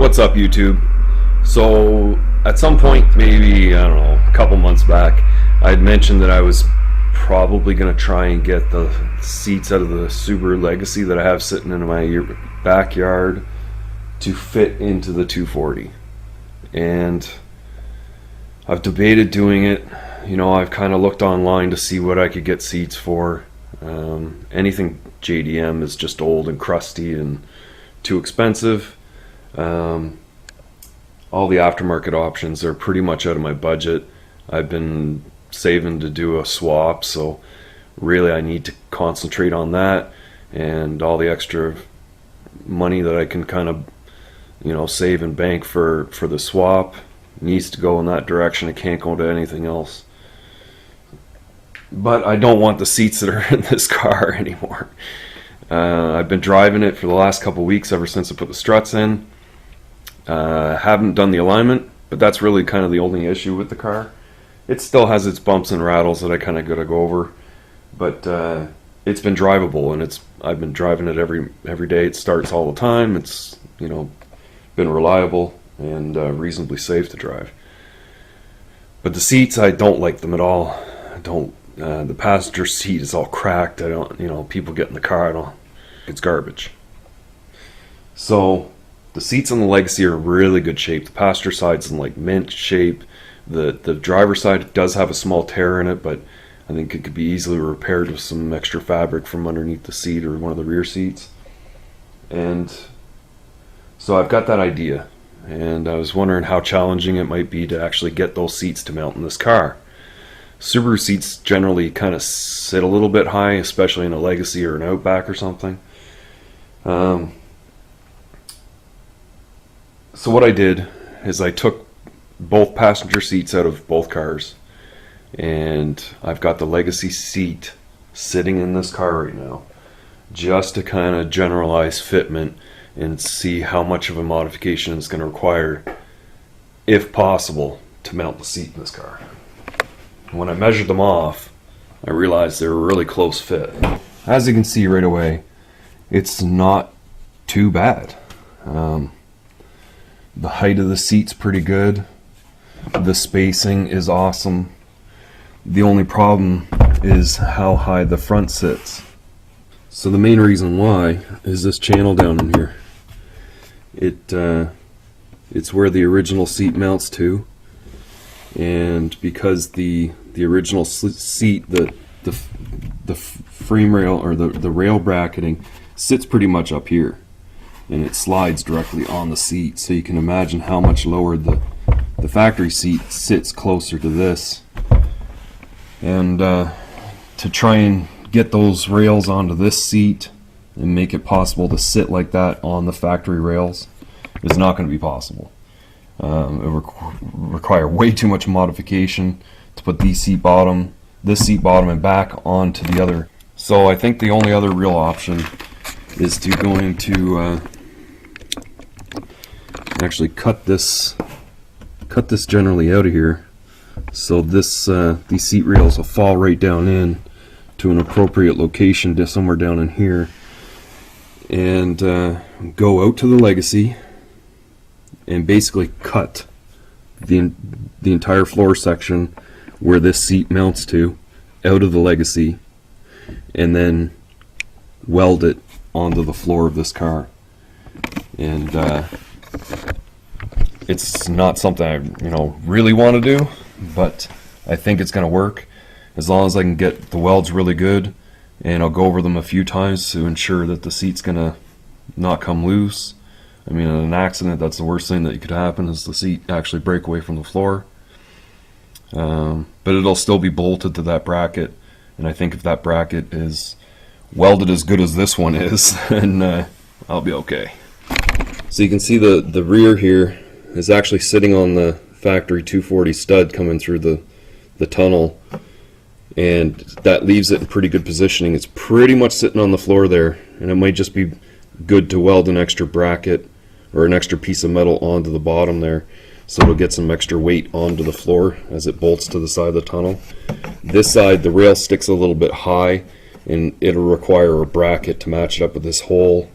What's up, YouTube? So at some point, maybe, I don't know, a couple months back, I had mentioned that I was probably going to try and get the seats out of the Subaru Legacy that I have sitting in my backyard to fit into the 240. And I've debated doing it. You know, I've kind of looked online to see what I could get seats for. Anything JDM is just old and crusty and too expensive. All the aftermarket options are pretty much out of my budget. I've been saving to do a swap, so really I need to concentrate on that, and all the extra money that I can kind of, you know, save and bank for the swap needs to go in that direction. It can't go to anything else. But I don't want the seats that are in this car anymore. I've been driving it for the last couple weeks, ever since I put the struts in. Haven't done the alignment, but that's really kind of the only issue with the car. It still has its bumps and rattles that I kind of got to go over, but it's been drivable, and I've been driving it every day. It starts all the time. It's, you know, been reliable and reasonably safe to drive. But the seats, I don't like them at all. I don't. The passenger seat is all cracked. I don't, you know, people get in the car, it's garbage. So the seats on the Legacy are in really good shape. The passenger side's in like mint shape. The driver's side does have a small tear in it, but I think it could be easily repaired with some extra fabric from underneath the seat or one of the rear seats. And so I've got that idea, and I was wondering how challenging it might be to actually get those seats to mount in this car. Subaru seats generally kind of sit a little bit high, especially in a Legacy or an Outback or something. So what I did is I took both passenger seats out of both cars, and I've got the Legacy seat sitting in this car right now, just to kind of generalize fitment and see how much of a modification it's going to require, if possible, to mount the seat in this car. When I measured them off, I realized they were a really close fit. As you can see right away, it's not too bad. The height of the seat's pretty good. The spacing is awesome. The only problem is how high the front sits. So the main reason why is this channel down in here. It's where the original seat mounts to, and because the original seat, the frame rail, or the rail bracketing, sits pretty much up here, and it slides directly on the seat, so you can imagine how much lower the factory seat sits closer to this. And to try and get those rails onto this seat and make it possible to sit like that on the factory rails is not going to be possible. It require way too much modification to put this seat bottom and back onto the other. So I think the only other real option is going to actually cut this generally out of here, so these seat rails will fall right down in to an appropriate location, just somewhere down in here, and go out to the Legacy and basically cut the entire floor section where this seat mounts to out of the Legacy, and then weld it onto the floor of this car. And it's not something I, you know, really want to do, but I think it's going to work as long as I can get the welds really good, and I'll go over them a few times to ensure that the seat's going to not come loose. I mean, in an accident, that's the worst thing that could happen, is the seat actually break away from the floor. But it'll still be bolted to that bracket, and I think if that bracket is welded as good as this one is, then I'll be okay. So you can see the rear here is actually sitting on the factory 240 stud coming through the tunnel, and that leaves it in pretty good positioning. It's pretty much sitting on the floor there, and it might just be good to weld an extra bracket or an extra piece of metal onto the bottom there, so it'll get some extra weight onto the floor as it bolts to the side of the tunnel. This side, the rail sticks a little bit high, and it'll require a bracket to match it up with this hole,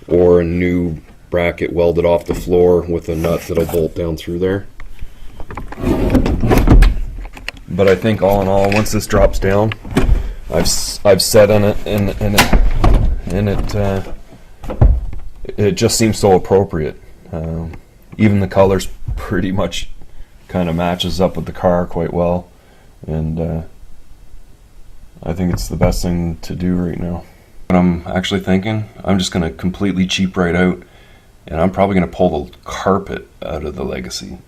or a new bracket welded off the floor with a nut that'll bolt down through there. But I think all in all, once this drops down, I've set on it, and it just seems so appropriate. Even the colors pretty much kind of matches up with the car quite well, and I think it's the best thing to do right now. What I'm actually thinking, I'm just going to completely cheap right out, and I'm probably going to pull the carpet out of the Legacy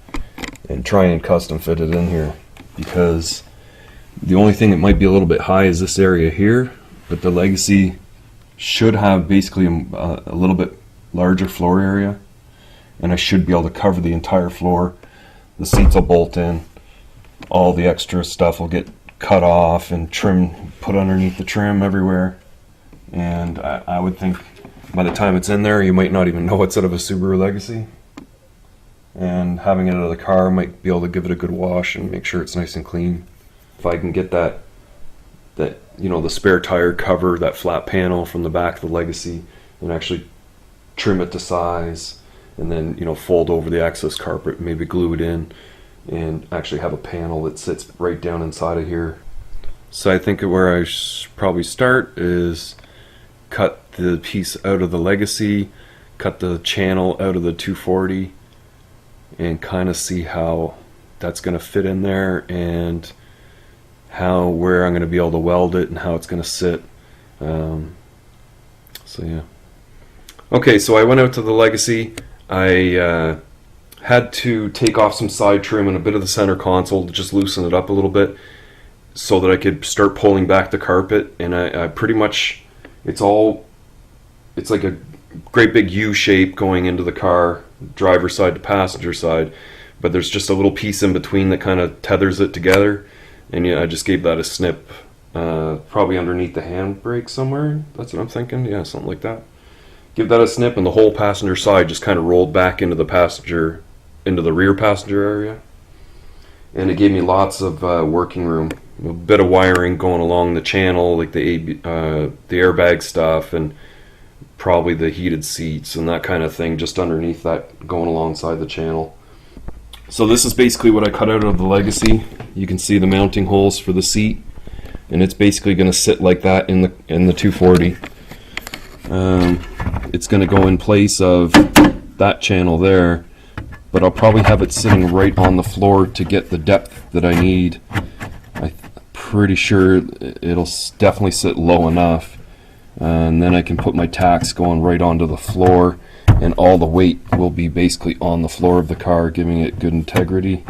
and try and custom fit it in here, because the only thing that might be a little bit high is this area here, but the Legacy should have basically a little bit larger floor area, and I should be able to cover the entire floor. The seats will bolt in, all the extra stuff will get cut off and trim, put underneath the trim everywhere, and I would think by the time it's in there you might not even know it's out of a Subaru Legacy, and having it out of the car might be able to give it a good wash and make sure it's nice and clean. If I can get that you know, the spare tire cover, that flat panel from the back of the Legacy, and actually trim it to size, and then, you know, fold over the access carpet, maybe glue it in, and actually have a panel that sits right down inside of here. So I think where I should probably start is cut the piece out of the Legacy, cut the channel out of the 240, and kind of see how that's going to fit in there, and where I'm going to be able to weld it, and how it's going to sit. So yeah. Okay, so I went out to the Legacy. I had to take off some side trim and a bit of the center console to just loosen it up a little bit, so that I could start pulling back the carpet. And I pretty much, it's like a great big U shape going into the car, driver side to passenger side, but there's just a little piece in between that kind of tethers it together. And yeah, I just gave that a snip, probably underneath the handbrake somewhere. That's what I'm thinking. Yeah, something like that. Give that a snip, and the whole passenger side just kind of rolled back into the rear passenger area. And it gave me lots of working room, a bit of wiring going along the channel, like the airbag stuff, and probably the heated seats and that kind of thing just underneath that, going alongside the channel. So this is basically what I cut out of the Legacy. You can see the mounting holes for the seat, and it's basically going to sit like that in the 240. It's going to go in place of that channel there, but I'll probably have it sitting right on the floor to get the depth that I need. I'm pretty sure it'll definitely sit low enough, and then I can put my tacks going right onto the floor, and all the weight will be basically on the floor of the car, giving it good integrity.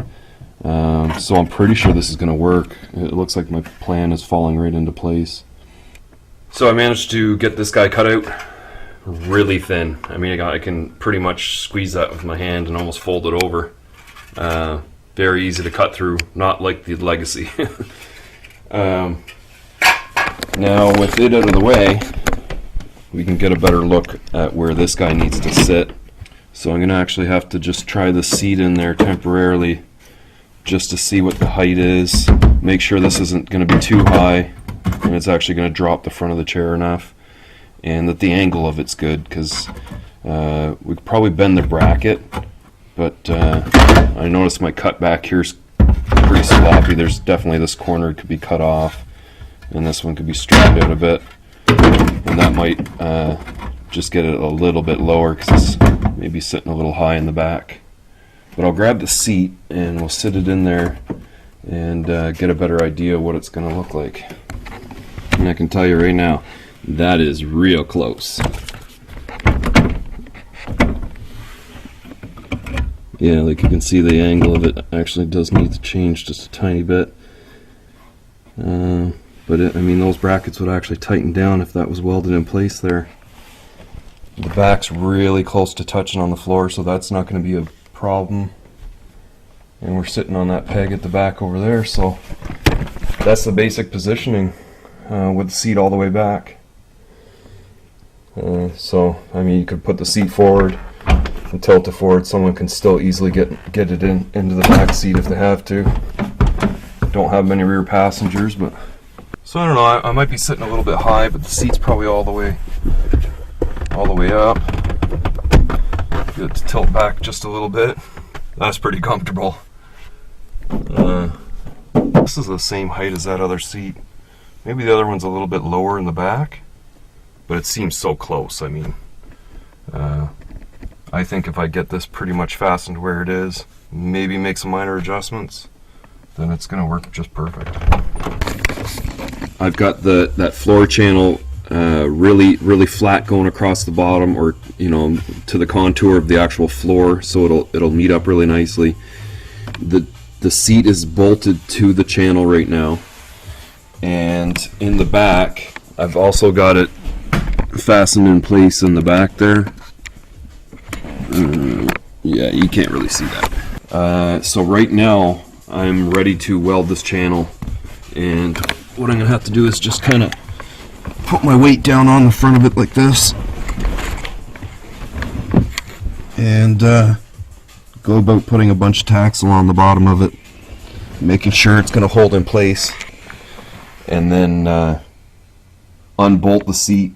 So I'm pretty sure this is going to work. It looks like my plan is falling right into place. So I managed to get this guy cut out really thin. I mean, I can pretty much squeeze that with my hand and almost fold it over. Very easy to cut through, not like the Legacy. Now with it out of the way, we can get a better look at where this guy needs to sit. So I'm going to actually have to just try the seat in there temporarily, just to see what the height is. Make sure this isn't going to be too high, and it's actually going to drop the front of the chair enough, and that the angle of it's good, because we could probably bend the bracket, but I noticed my cut back here's pretty sloppy. There's definitely this corner could be cut off, and this one could be straightened out a bit, and that might just get it a little bit lower because it's maybe sitting a little high in the back. But I'll grab the seat and we'll sit it in there and get a better idea of what it's going to look like. And I can tell you right now, that is real close. Yeah, like you can see, the angle of it actually does need to change just a tiny bit. But I mean, those brackets would actually tighten down if that was welded in place there. The back's really close to touching on the floor, so that's not going to be a problem. And we're sitting on that peg at the back over there, so that's the basic positioning with the seat all the way back. So I mean, you could put the seat forward and tilt it forward. Someone can still easily get it into the back seat if they have to. Don't have many rear passengers, but so I don't know. I might be sitting a little bit high, but the seat's probably all the way up. Good to tilt back just a little bit. That's pretty comfortable. This is the same height as that other seat. Maybe the other one's a little bit lower in the back, but it seems so close. I mean, I think if I get this pretty much fastened where it is, maybe make some minor adjustments, then it's going to work just perfect. I've got that floor channel really flat going across the bottom, or to the contour of the actual floor, so it'll meet up really nicely. The seat is bolted to the channel right now, and in the back I've also got it fastened in place in the back there. Yeah, you can't really see that. So right now I'm ready to weld this channel, and what I'm gonna have to do is just kind of put my weight down on the front of it like this, and go about putting a bunch of tacks along the bottom of it, making sure it's going to hold in place, and then unbolt the seat,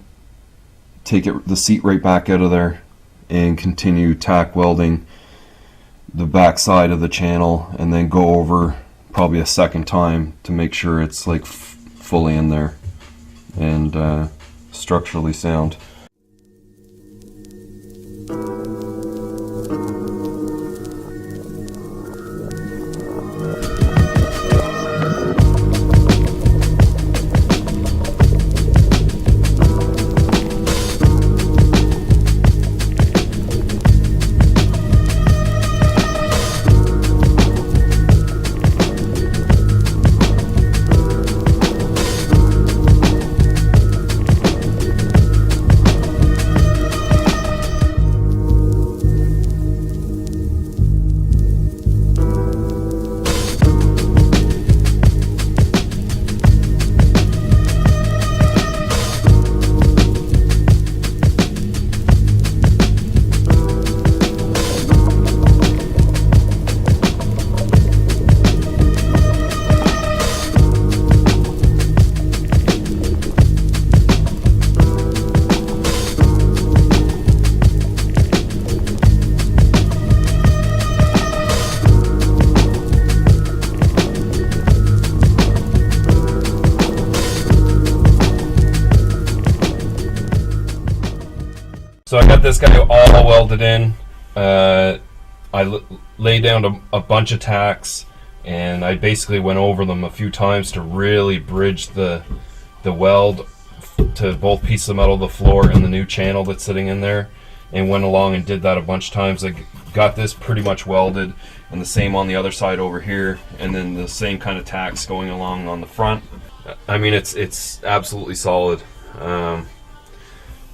take the seat right back out of there, and continue tack welding the back side of the channel, and then go over probably a second time to make sure it's like fully in there and structurally sound. So I got this guy all welded in. I laid down a bunch of tacks, and I basically went over them a few times to really bridge the weld to both pieces of metal, the floor, and the new channel that's sitting in there, and went along and did that a bunch of times. I got this pretty much welded, and the same on the other side over here, and then the same kind of tacks going along on the front. I mean, it's absolutely solid.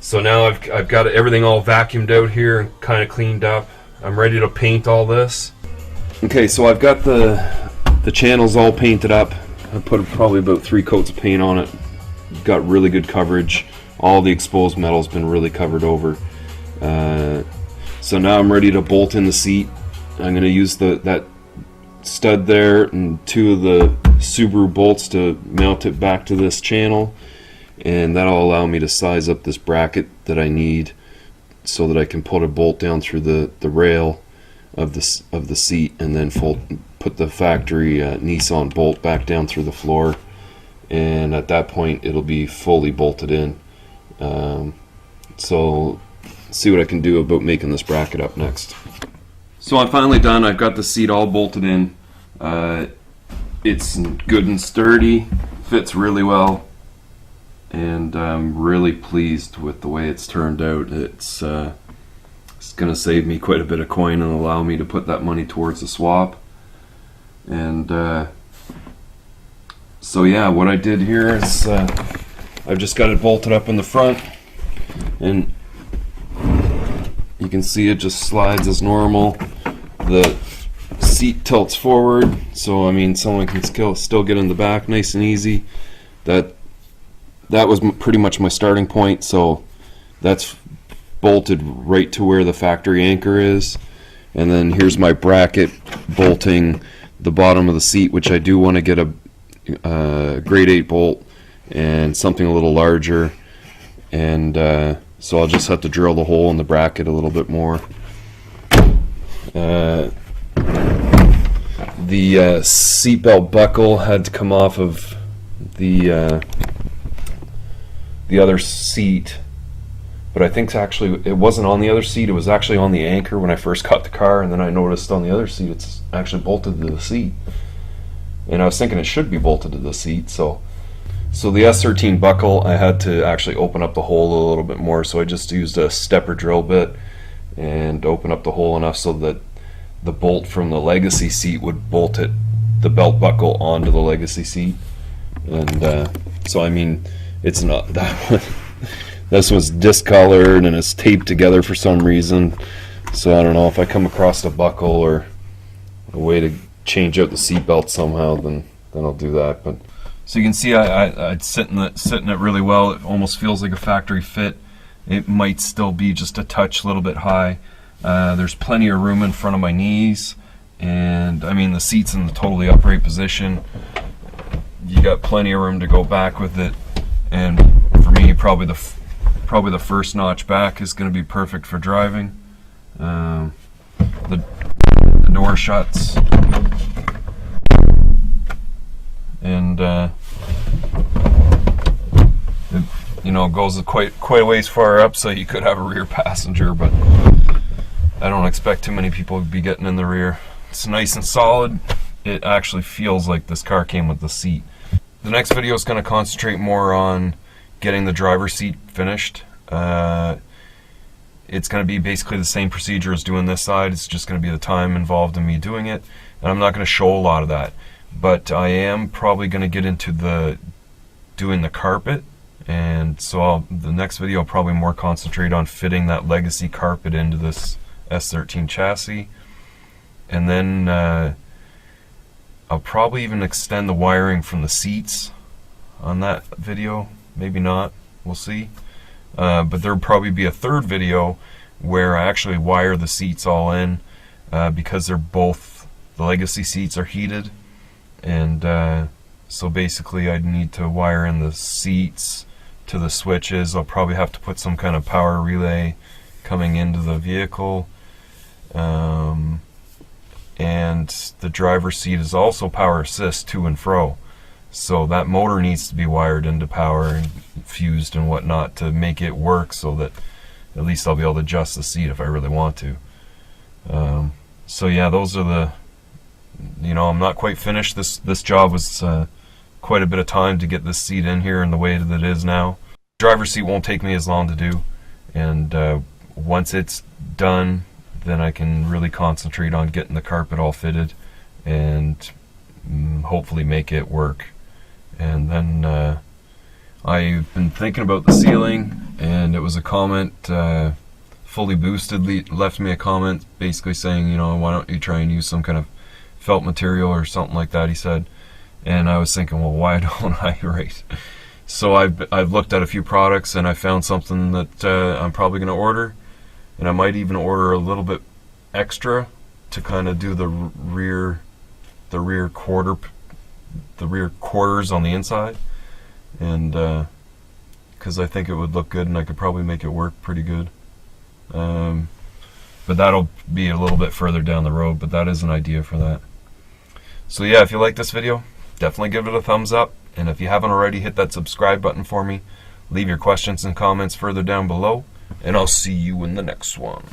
So now I've got everything all vacuumed out here and kind of cleaned up. I'm ready to paint all this. Okay, so I've got the channels all painted up. I put probably about 3 coats of paint on it. Got really good coverage. All the exposed metal's been really covered over. So now I'm ready to bolt in the seat. I'm going to use that stud there and 2 of the Subaru bolts to mount it back to this channel, and that'll allow me to size up this bracket that I need so that I can put a bolt down through the rail of the seat, and then put the factory Nissan bolt back down through the floor, and at that point it'll be fully bolted in. So see what I can do about making this bracket up next. So I'm finally done. I've got the seat all bolted in. It's good and sturdy, fits really well, and I'm really pleased with the way it's turned out. It's going to save me quite a bit of coin and allow me to put that money towards the swap. And so yeah, what I did here is I've just got it bolted up in the front, and you can see it just slides as normal. The seat tilts forward, so I mean someone can still get in the back nice and easy. That was pretty much my starting point, so that's bolted right to where the factory anchor is. And then here's my bracket bolting the bottom of the seat, which I do want to get a grade 8 bolt and something a little larger, and so I'll just have to drill the hole in the bracket a little bit more. The seatbelt buckle had to come off of the other seat, but I think actually it wasn't on the other seat. It was actually on the anchor when I first got the car, and then I noticed on the other seat it's actually bolted to the seat. And I was thinking it should be bolted to the seat, so the S13 buckle, I had to actually open up the hole a little bit more, so I just used a stepper drill bit and open up the hole enough so that the bolt from the legacy seat would bolt the belt buckle onto the legacy seat. And so I mean, it's not that one. This was discolored and it's taped together for some reason, so I don't know if I come across a buckle or a way to change out the seat belt somehow, then I'll do that. But so you can see I'd sitting it really well. It almost feels like a factory fit. It might still be just a touch a little bit high. There's plenty of room in front of my knees, and I mean the seat's in the totally upright position. You got plenty of room to go back with it, and for me probably the first notch back is going to be perfect for driving. The door shuts, and it goes quite a ways far up, so you could have a rear passenger, but I don't expect too many people to be getting in the rear. It's nice and solid. It actually feels like this car came with the seat. The next video is going to concentrate more on getting the driver's seat finished. It's going to be basically the same procedure as doing this side. It's just going to be the time involved in me doing it, and I'm not going to show a lot of that, but I am probably going to get into doing the carpet. And so the next video I'll probably more concentrate on fitting that legacy carpet into this S13 chassis, and then I'll probably even extend the wiring from the seats on that video. Maybe not, we'll see. But there'll probably be a third video where I actually wire the seats all in, because the legacy seats are heated, and so basically I'd need to wire in the seats to the switches. I'll probably have to put some kind of power relay coming into the vehicle, and the driver's seat is also power assist to and fro, so that motor needs to be wired into power and fused and whatnot to make it work, so that at least I'll be able to adjust the seat if I really want to. So yeah, those are I'm not quite finished. This job was quite a bit of time to get this seat in here in the way that it is now. Driver's seat won't take me as long to do, and once it's done, then I can really concentrate on getting the carpet all fitted and hopefully make it work. And then I've been thinking about the ceiling, and it was a comment, Fully Boosted left me a comment basically saying, why don't you try and use some kind of felt material or something like that, he said. And I was thinking, well, why don't I, right? So I've looked at a few products, and I found something that I'm probably going to order, and I might even order a little bit extra to kind of do the rear quarters on the inside, and because I think it would look good, and I could probably make it work pretty good. But that'll be a little bit further down the road, but that is an idea for that. So yeah, if you like this video, definitely give it a thumbs up, and if you haven't already, hit that subscribe button for me. Leave your questions and comments further down below, and I'll see you in the next one.